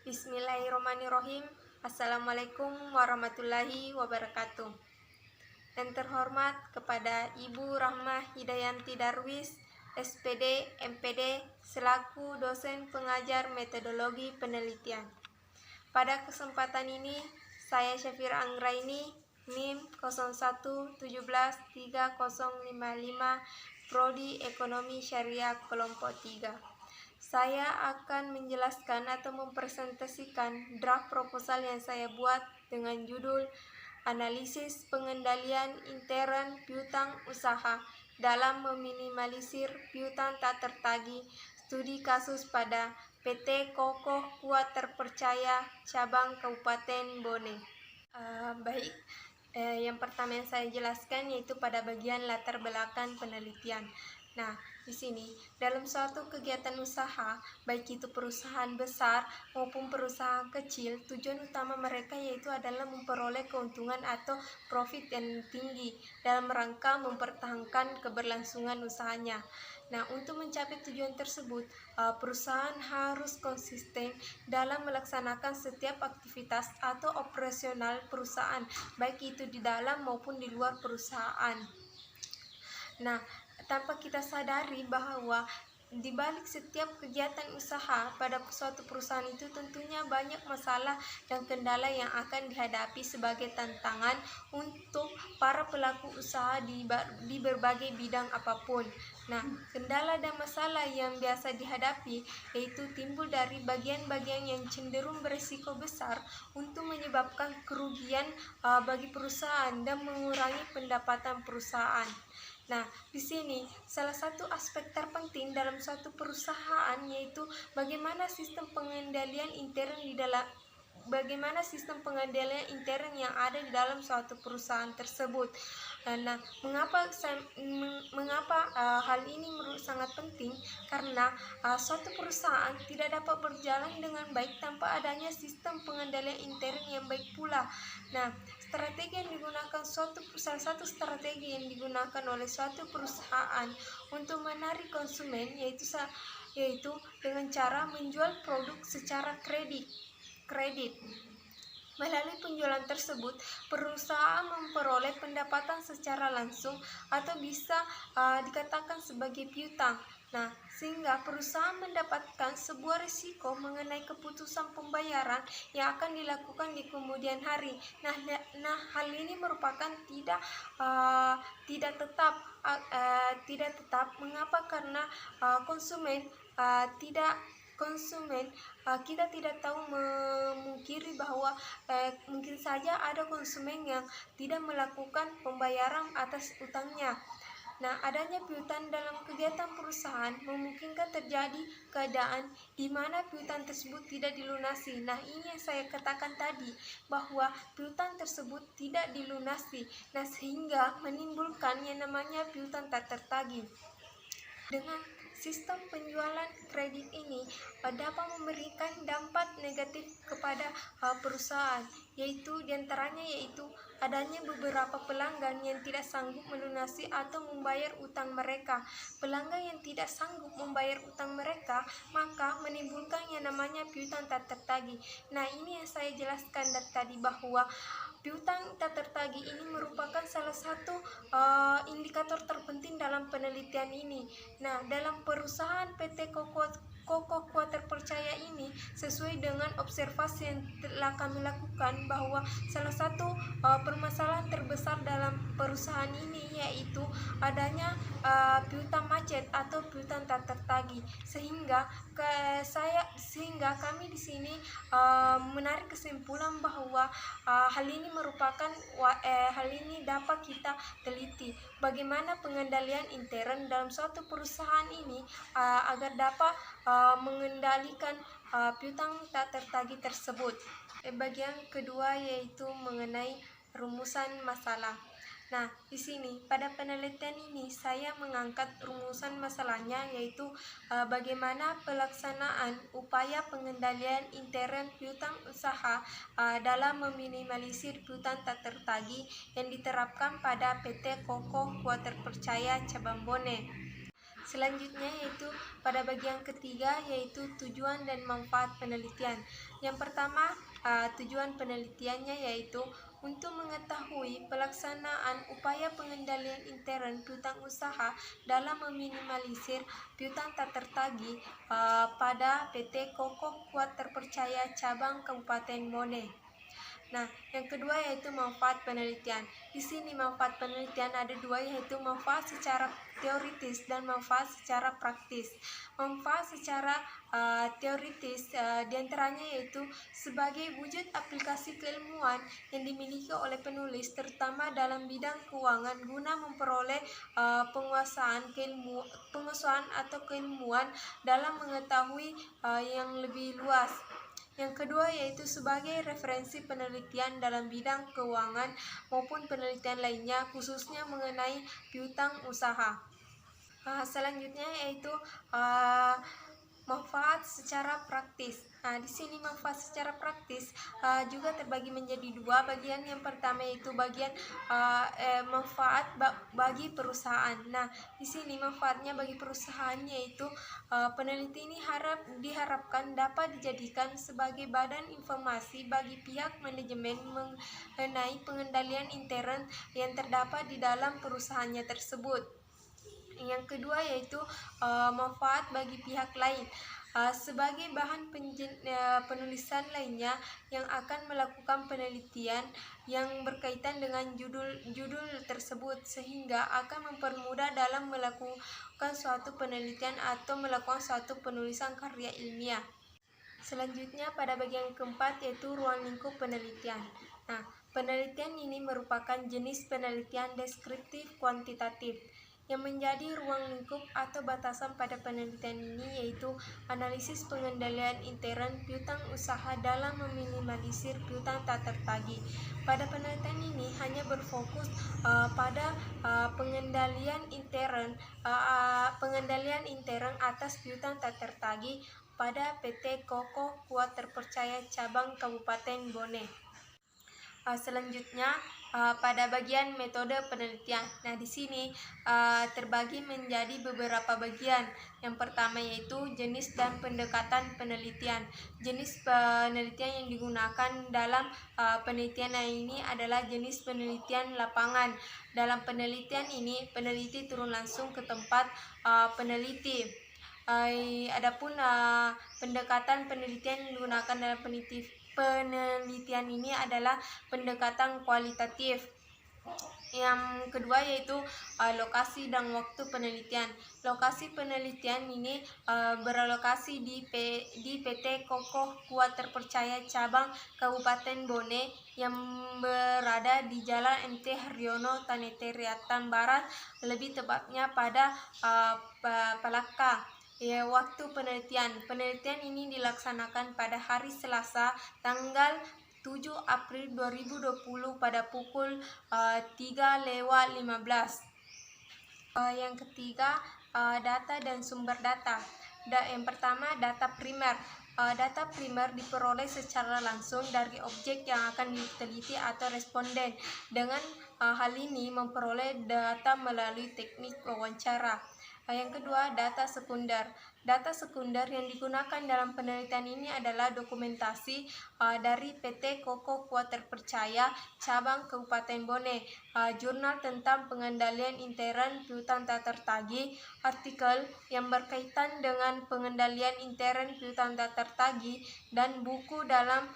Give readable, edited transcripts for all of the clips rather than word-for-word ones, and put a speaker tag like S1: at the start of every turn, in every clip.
S1: Bismillahirrahmanirrahim. Assalamualaikum warahmatullahi wabarakatuh. Yang terhormat kepada Ibu Rahmah Hidayanti Darwis, SPD, MPD, selaku dosen pengajar metodologi penelitian. Pada kesempatan ini, saya Syafira Anggraini, NIM 01173055, Prodi Ekonomi Syariah Kelompok 3. Saya akan menjelaskan atau mempresentasikan draft proposal yang saya buat dengan judul Analisis Pengendalian Intern Piutang Usaha dalam Meminimalisir Piutang Tak Tertagih, Studi Kasus pada PT Kokoh Kuat Terpercaya Cabang Kabupaten Bone. Yang pertama yang saya jelaskan yaitu pada bagian latar belakang penelitian. Nah, di sini dalam suatu kegiatan usaha, baik itu perusahaan besar maupun perusahaan kecil, tujuan utama mereka yaitu adalah memperoleh keuntungan atau profit yang tinggi dalam rangka mempertahankan keberlangsungan usahanya. Nah, untuk mencapai tujuan tersebut, perusahaan harus konsisten dalam melaksanakan setiap aktivitas atau operasional perusahaan, baik itu di dalam maupun di luar perusahaan. Nah, tanpa kita sadari bahwa di balik setiap kegiatan usaha pada suatu perusahaan itu tentunya banyak masalah dan kendala yang akan dihadapi sebagai tantangan untuk para pelaku usaha di berbagai bidang apapun. Nah, kendala dan masalah yang biasa dihadapi yaitu timbul dari bagian-bagian yang cenderung berisiko besar untuk menyebabkan kerugian bagi perusahaan dan mengurangi pendapatan perusahaan. Nah, di sini salah satu aspek terpenting dalam suatu perusahaan yaitu bagaimana sistem pengendalian intern yang ada di dalam suatu perusahaan tersebut. Nah, mengapa hal ini menurut sangat penting? Karena suatu perusahaan tidak dapat berjalan dengan baik tanpa adanya sistem pengendalian intern yang baik pula. Nah, salah satu strategi yang digunakan oleh suatu perusahaan untuk menarik konsumen yaitu dengan cara menjual produk secara kredit. Melalui penjualan tersebut, perusahaan memperoleh pendapatan secara langsung atau bisa dikatakan sebagai piutang. Nah, sehingga perusahaan mendapatkan sebuah risiko mengenai keputusan pembayaran yang akan dilakukan di kemudian hari. Nah, hal ini merupakan tidak tetap. Mengapa? Karena kita tidak tahu memungkiri bahwa mungkin saja ada konsumen yang tidak melakukan pembayaran atas utangnya. Nah, adanya piutang dalam kegiatan perusahaan memungkinkan terjadi keadaan di mana piutang tersebut tidak dilunasi. Nah, ini yang saya katakan tadi, bahwa piutang tersebut tidak dilunasi. Nah, sehingga menimbulkan yang namanya piutang tak tertagih. Dengan sistem penjualan kredit ini dapat memberikan dampak negatif kepada perusahaan, yaitu diantaranya adanya beberapa pelanggan yang tidak sanggup melunasi atau membayar utang mereka. Pelanggan yang tidak sanggup membayar utang mereka maka menimbulkan yang namanya piutang tak tertagih. Nah, ini yang saya jelaskan dari tadi, bahwa piutang tak tertagih ini merupakan salah satu indikator terpenting dalam penelitian ini. Nah, dalam perusahaan PT Kokoh Kuat Terpercaya ini, sesuai dengan observasi yang telah kami lakukan, bahwa salah satu permasalahan terbesar dalam perusahaan ini yaitu adanya piutang macet atau piutang tak tertagih, sehingga kami di sini menarik kesimpulan bahwa hal ini dapat kita teliti bagaimana pengendalian intern dalam suatu perusahaan ini agar dapat mengendalikan piutang tak tertagih tersebut. Bagian kedua yaitu mengenai rumusan masalah. Nah, di sini pada penelitian ini saya mengangkat rumusan masalahnya, yaitu bagaimana pelaksanaan upaya pengendalian intern piutang usaha dalam meminimalisir piutang tak tertagih yang diterapkan pada PT Kokoh Kuat Terpercaya Cabang Bone. Selanjutnya yaitu pada bagian ketiga yaitu tujuan dan manfaat penelitian. Yang pertama, tujuan penelitiannya yaitu untuk mengetahui pelaksanaan upaya pengendalian intern piutang usaha dalam meminimalisir piutang tak tertagih pada PT Kokoh Kuat Terpercaya Cabang Kabupaten Bone. Nah, yang kedua yaitu manfaat penelitian. Di sini manfaat penelitian ada dua, yaitu manfaat secara teoritis dan manfaat secara praktis. Manfaat secara teoritis diantaranya yaitu sebagai wujud aplikasi keilmuan yang dimiliki oleh penulis, terutama dalam bidang keuangan, guna memperoleh penguasaan atau keilmuan dalam mengetahui yang lebih luas. Yang kedua yaitu sebagai referensi penelitian dalam bidang keuangan maupun penelitian lainnya, khususnya mengenai piutang usaha. Selanjutnya yaitu manfaat secara praktis. Nah, di sini manfaat secara praktis juga terbagi menjadi dua bagian. Yang pertama yaitu bagian manfaat bagi perusahaan. Nah, di sini manfaatnya bagi perusahaan yaitu peneliti ini diharapkan dapat dijadikan sebagai badan informasi bagi pihak manajemen mengenai pengendalian intern yang terdapat di dalam perusahaannya tersebut. Yang kedua yaitu manfaat bagi pihak lain sebagai bahan penulisan lainnya yang akan melakukan penelitian yang berkaitan dengan judul tersebut, sehingga akan mempermudah dalam melakukan suatu penelitian atau melakukan suatu penulisan karya ilmiah. Selanjutnya pada bagian keempat yaitu ruang lingkup penelitian. Nah, penelitian ini merupakan jenis penelitian deskriptif kuantitatif yang menjadi ruang lingkup atau batasan pada penelitian ini yaitu analisis pengendalian intern piutang usaha dalam meminimalisir piutang tak tertagih. Pada penelitian ini hanya berfokus pada pengendalian intern atas piutang tak tertagih pada PT Kokoh Kuat Terpercaya Cabang Kabupaten Bone. Selanjutnya pada bagian metode penelitian. Nah, di sini terbagi menjadi beberapa bagian. Yang pertama yaitu jenis dan pendekatan penelitian. Jenis penelitian yang digunakan dalam penelitian ini adalah jenis penelitian lapangan. Dalam penelitian ini peneliti turun langsung ke tempat peneliti. Adapun pendekatan penelitian yang digunakan dalam penelitian ini adalah pendekatan kualitatif. Yang kedua yaitu lokasi dan waktu penelitian. Lokasi penelitian ini berlokasi di PT Kokoh Kuat Terpercaya Cabang Kabupaten Bone yang berada di Jalan MT Haryono Tanetariatan Barat, lebih tepatnya pada Palaka. Waktu penelitian ini dilaksanakan pada hari Selasa tanggal 7 April 2020 pada pukul 3:15. Yang ketiga, data dan sumber data. Yang pertama, data primer. Data primer diperoleh secara langsung dari objek yang akan diteliti atau responden. Dengan hal ini memperoleh data melalui teknik wawancara. Yang kedua, data sekunder. Data sekunder yang digunakan dalam penelitian ini adalah dokumentasi dari PT Kokoh Kuat Terpercaya Cabang Kabupaten Bone, jurnal tentang pengendalian intern piutang tak tertagih, artikel yang berkaitan dengan pengendalian intern piutang tak tertagih, dan buku dalam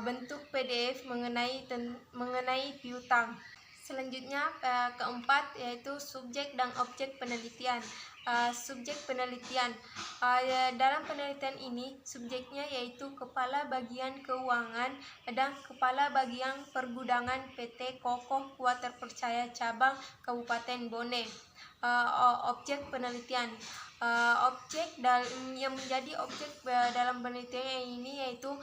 S1: bentuk PDF mengenai piutang. Selanjutnya keempat yaitu subjek dan objek penelitian. Subjek penelitian. Dalam penelitian ini subjeknya yaitu Kepala Bagian Keuangan dan Kepala Bagian Pergudangan PT Kokoh Kuat Terpercaya Cabang Kabupaten Bone. Objek penelitian. Objek yang menjadi objek dalam penelitian ini yaitu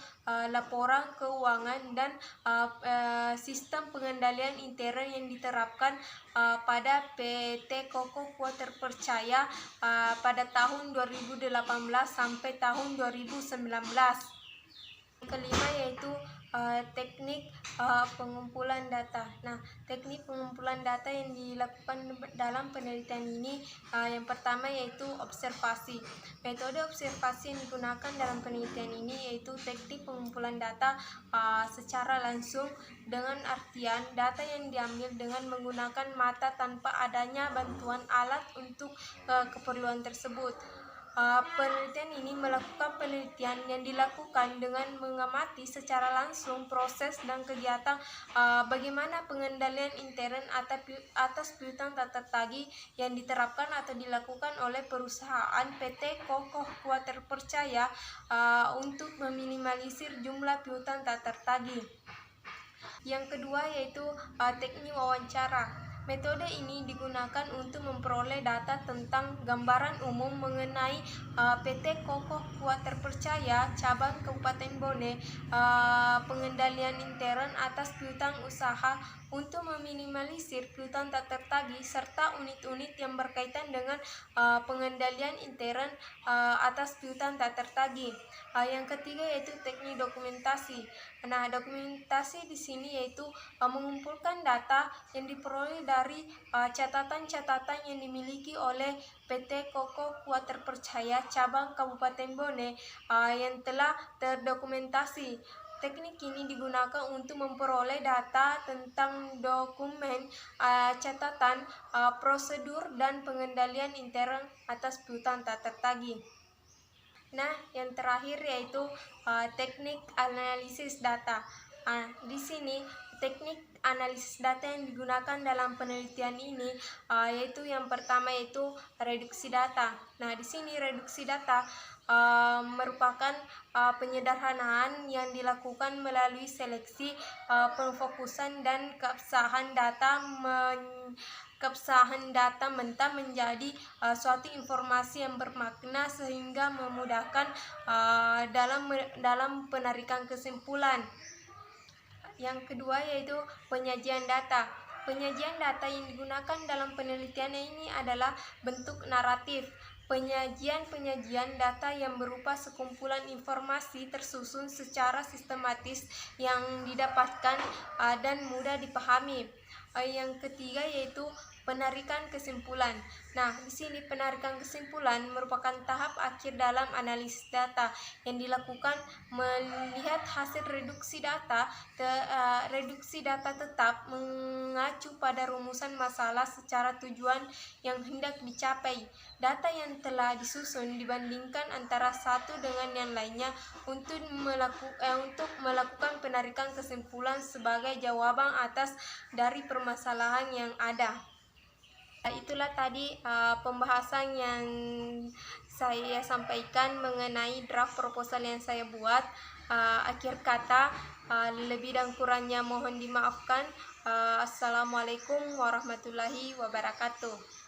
S1: laporan keuangan dan sistem pengendalian intern yang diterapkan pada PT Kokoh Kuat Terpercaya pada tahun 2018 sampai tahun 2019. Kelima yaitu teknik pengumpulan data. Nah, teknik pengumpulan data yang dilakukan dalam penelitian ini yang pertama yaitu observasi. Metode observasi yang digunakan dalam penelitian ini yaitu teknik pengumpulan data secara langsung, dengan artian data yang diambil dengan menggunakan mata tanpa adanya bantuan alat untuk keperluan tersebut. Penelitian ini melakukan penelitian yang dilakukan dengan mengamati secara langsung proses dan kegiatan bagaimana pengendalian intern atas piutang tak tertagih yang diterapkan atau dilakukan oleh perusahaan PT Kokoh Kuat Terpercaya untuk meminimalisir jumlah piutang tak tertagih. Yang kedua yaitu teknik wawancara. Metode ini digunakan untuk memperoleh data tentang gambaran umum mengenai PT Kokoh Kuat Terpercaya cabang Kabupaten Bone, pengendalian intern atas piutang usaha untuk meminimalisir piutang tak tertagih serta unit-unit yang berkaitan dengan pengendalian intern atas piutang tak tertagih. Yang ketiga yaitu teknik dokumentasi. Nah, dokumentasi di sini yaitu mengumpulkan data yang diperoleh dari catatan-catatan yang dimiliki oleh PT Kokoh Kuat Terpercaya cabang Kabupaten Bone yang telah terdokumentasi. Teknik ini digunakan untuk memperoleh data tentang dokumen, catatan, prosedur, dan pengendalian intern atas piutang tak tertagih. Nah, yang terakhir yaitu teknik analisis data. Di sini teknik analisis data yang digunakan dalam penelitian ini yaitu yang pertama yaitu reduksi data. Nah, di sini reduksi data merupakan penyederhanaan yang dilakukan melalui seleksi, pemfokusan, dan keabsahan data mentah menjadi suatu informasi yang bermakna sehingga memudahkan dalam penarikan kesimpulan. Yang kedua yaitu penyajian data. Penyajian data yang digunakan dalam penelitian ini adalah bentuk naratif. Penyajian data yang berupa sekumpulan informasi tersusun secara sistematis yang didapatkan dan mudah dipahami. Yang ketiga yaitu penarikan kesimpulan. Nah, di sini penarikan kesimpulan merupakan tahap akhir dalam analisis data yang dilakukan melihat hasil reduksi data. Reduksi data tetap mengacu pada rumusan masalah secara tujuan yang hendak dicapai. Data yang telah disusun dibandingkan antara satu dengan yang lainnya untuk melakukan penarikan kesimpulan sebagai jawaban atas dari permasalahan yang ada. Itulah tadi pembahasan yang saya sampaikan mengenai draft proposal yang saya buat. Akhir kata, lebih dan kurangnya mohon dimaafkan. Assalamualaikum warahmatullahi wabarakatuh.